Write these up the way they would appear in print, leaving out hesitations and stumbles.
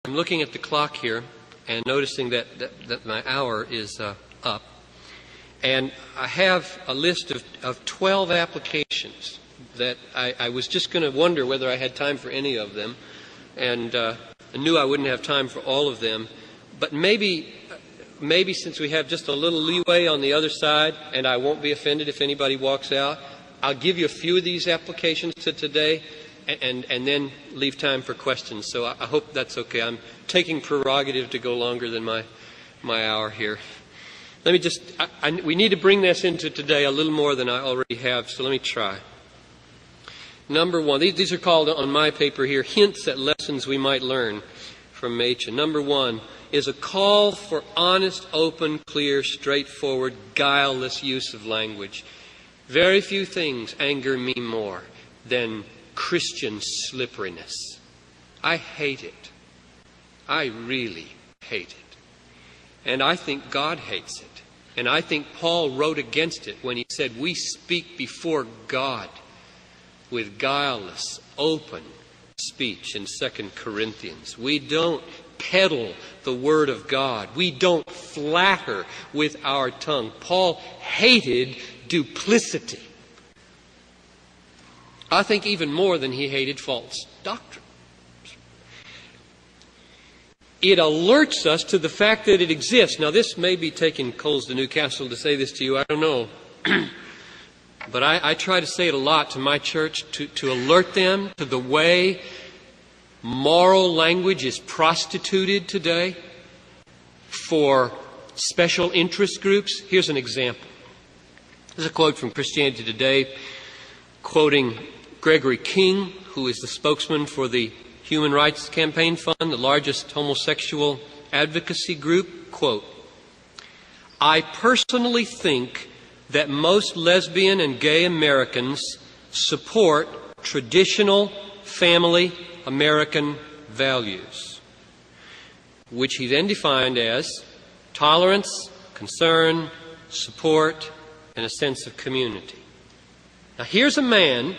I'm looking at the clock here and noticing that my hour is up. And I have a list of 12 applications that I was just going to wonder whether I had time for any of them. And I knew I wouldn't have time for all of them. But maybe since we have just a little leeway on the other side, and I won't be offended if anybody walks out, I'll give you a few of these applications to today and then leave time for questions. So I hope that's okay. I'm taking prerogative to go longer than my hour here. Let me just, we need to bring this into today a little more than I already have, so let me try. Number one, these are called on my paper here, hints at lessons we might learn from Machen. Number one is a call for honest, open, clear, straightforward, guileless use of language. Very few things anger me more than Christian slipperiness. I hate it. I really hate it. And I think God hates it. And I think Paul wrote against it when he said, we speak before God with guileless, open speech in 2 Corinthians. We don't peddle the Word of God. We don't flatter with our tongue. Paul hated duplicity. I think even more than he hated false doctrine. It alerts us to the fact that it exists. Now, this may be taking coals to Newcastle to say this to you. I don't know. But I try to say it a lot to my church to alert them to the way moral language is prostituted today for special interest groups. Here's an example. This is a quote from Christianity Today, quoting Gregory King, who is the spokesman for the Human Rights Campaign Fund, the largest homosexual advocacy group. Quote, I personally think that most lesbian and gay Americans support traditional family American values, which he then defined as tolerance, concern, support, and a sense of community. Now here's a man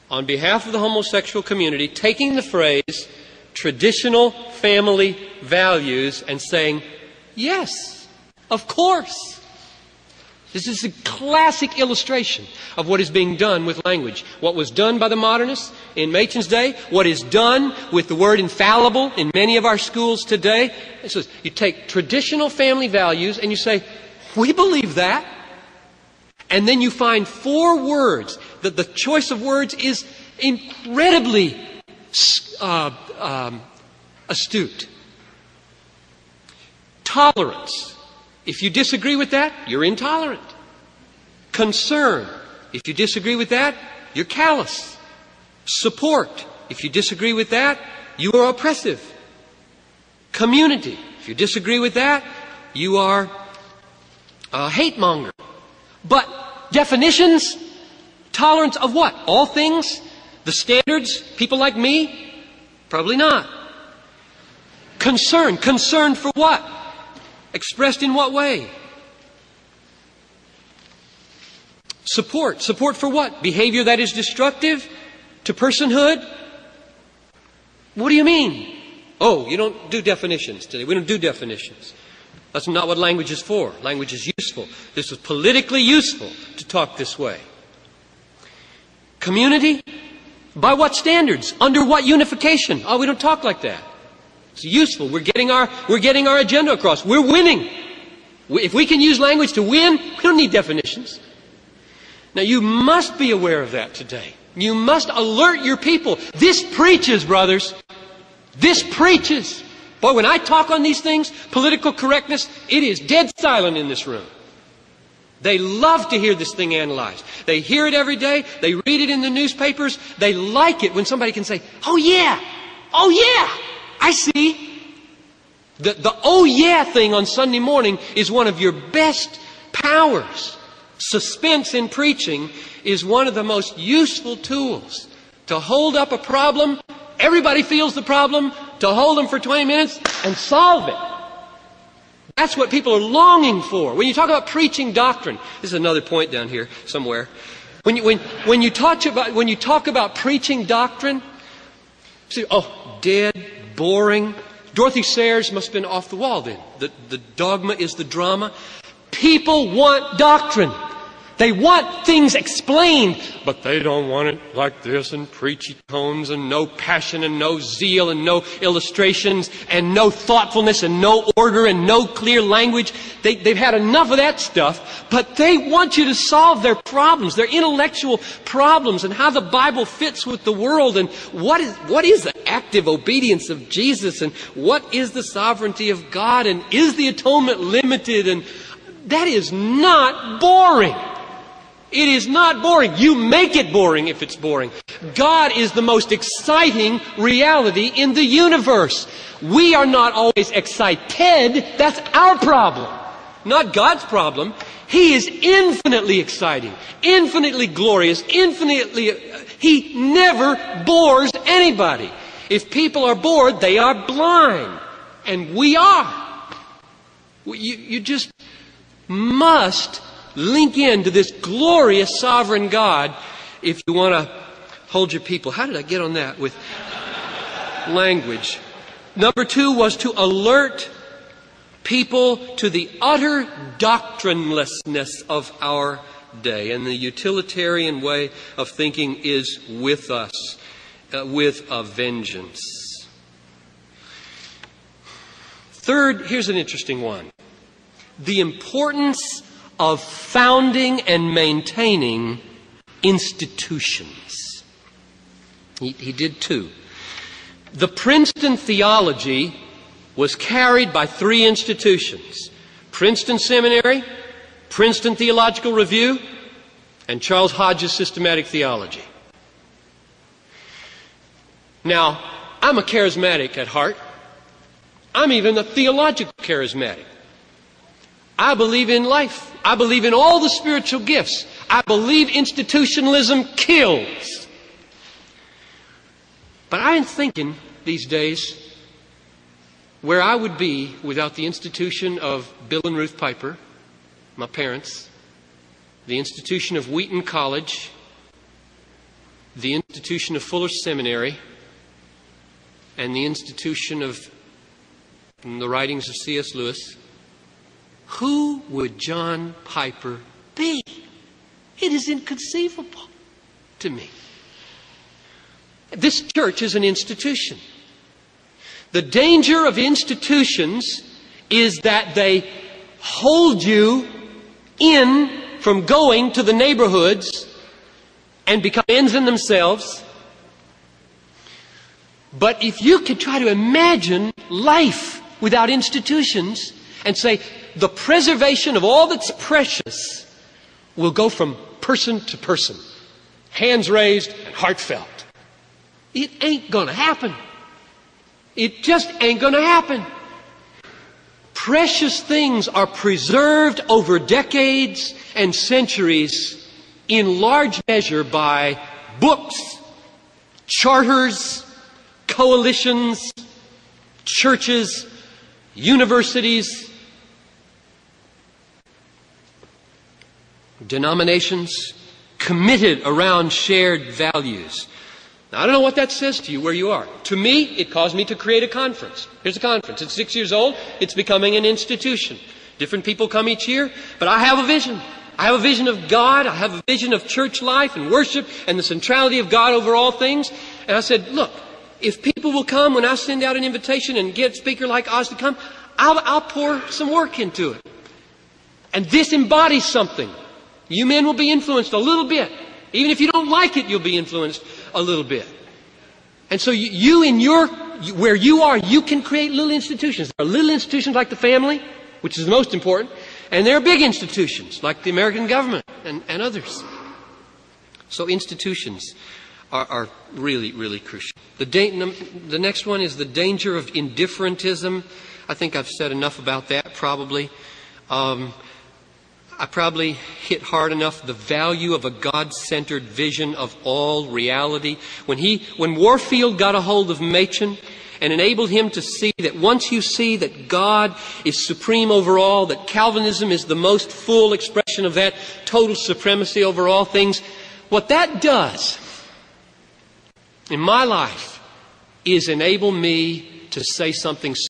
on behalf of the homosexual community taking the phrase traditional family values and saying, yes, of course. This is a classic illustration of what is being done with language. What was done by the modernists in Machen's day, what is done with the word infallible in many of our schools today. It says, you take traditional family values and you say, we believe that. And then you find 4 words, that the choice of words is incredibly astute. Tolerance. If you disagree with that, you're intolerant. Concern. If you disagree with that, you're callous. Support. If you disagree with that, you are oppressive. Community. If you disagree with that, you are a hate monger. But definitions, tolerance of what? All things? The standards? People like me? Probably not. Concern. Concern for what? Expressed in what way? Support. Support for what? Behavior that is destructive to personhood? What do you mean? Oh, you don't do definitions today. We don't do definitions. That's not what language is for. Language is useful. This is politically useful to talk this way. Community? By what standards? Under what unification? Oh, we don't talk like that. It's useful. We're getting our agenda across. We're winning. If we can use language to win, we don't need definitions. Now, you must be aware of that today. You must alert your people. This preaches, brothers. This preaches. Boy, when I talk on these things, political correctness, it is dead silent in this room. They love to hear this thing analyzed. They hear it every day. They read it in the newspapers. They like it when somebody can say, oh yeah, I see. The oh yeah thing on Sunday morning is one of your best powers. Suspense in preaching is one of the most useful tools to hold up a problem. Everybody feels the problem, to hold them for 20 minutes and solve it. That's what people are longing for. When you talk about preaching doctrine, this is another point down here somewhere. When you talk about preaching doctrine, see, oh, dead, boring. Dorothy Sayers must have been off the wall then. The dogma is the drama. People want doctrine. They want things explained, but they don't want it like this, and preachy tones, and no passion, and no zeal, and no illustrations, and no thoughtfulness, and no order, and no clear language. They've had enough of that stuff, but they want you to solve their problems, their intellectual problems, and how the Bible fits with the world, and what is the active obedience of Jesus, and what is the sovereignty of God, and is the atonement limited, and that is not boring. It is not boring. You make it boring if it's boring. God is the most exciting reality in the universe. We are not always excited. That's our problem, not God's problem. He is infinitely exciting, infinitely glorious, He never bores anybody. If people are bored, they are blind. And we are. You just must link into this glorious sovereign God if you want to hold your people. How did I get on that with language? Number 2 was to alert people to the utter doctrinelessness of our day. And the utilitarian way of thinking is with us, with a vengeance. Third, here's an interesting one. The importance of founding and maintaining institutions. He did 2. The Princeton theology was carried by 3 institutions: Princeton Seminary, Princeton Theological Review, and Charles Hodge's Systematic Theology. Now, I'm a charismatic at heart. I'm even a theological charismatic. I believe in life. I believe in all the spiritual gifts. I believe institutionalism kills. But I'm thinking these days where I would be without the institution of Bill and Ruth Piper, my parents, the institution of Wheaton College, the institution of Fuller Seminary, and the institution of the writings of C.S. Lewis. Who would John Piper be? It is inconceivable to me. This church is an institution. The danger of institutions is that they hold you in from going to the neighborhoods and become ends in themselves. But if you could try to imagine life without institutions and say, the preservation of all that's precious will go from person to person, hands raised and heartfelt. It ain't going to happen. It just ain't going to happen. Precious things are preserved over decades and centuries in large measure by books, charters, coalitions, churches, universities, denominations committed around shared values. Now, I don't know what that says to you where you are. To me, it caused me to create a conference. Here's a conference. It's 6 years old. It's becoming an institution. Different people come each year, but I have a vision. I have a vision of God. I have a vision of church life and worship and the centrality of God over all things. And I said, look, if people will come when I send out an invitation and get a speaker like Oz to come, I'll pour some work into it. And this embodies something. You men will be influenced a little bit. Even if you don't like it, you'll be influenced a little bit. And so you in where you are, you can create little institutions. There are little institutions like the family, which is the most important, and there are big institutions like the American government and others. So institutions are really, really crucial. The next one is the danger of indifferentism. I think I've said enough about that probably. I probably hit hard enough the value of a God-centered vision of all reality. When Warfield got a hold of Machen and enabled him to see that once you see that God is supreme over all, that Calvinism is the most full expression of that total supremacy over all things, what that does in my life is enable me to say something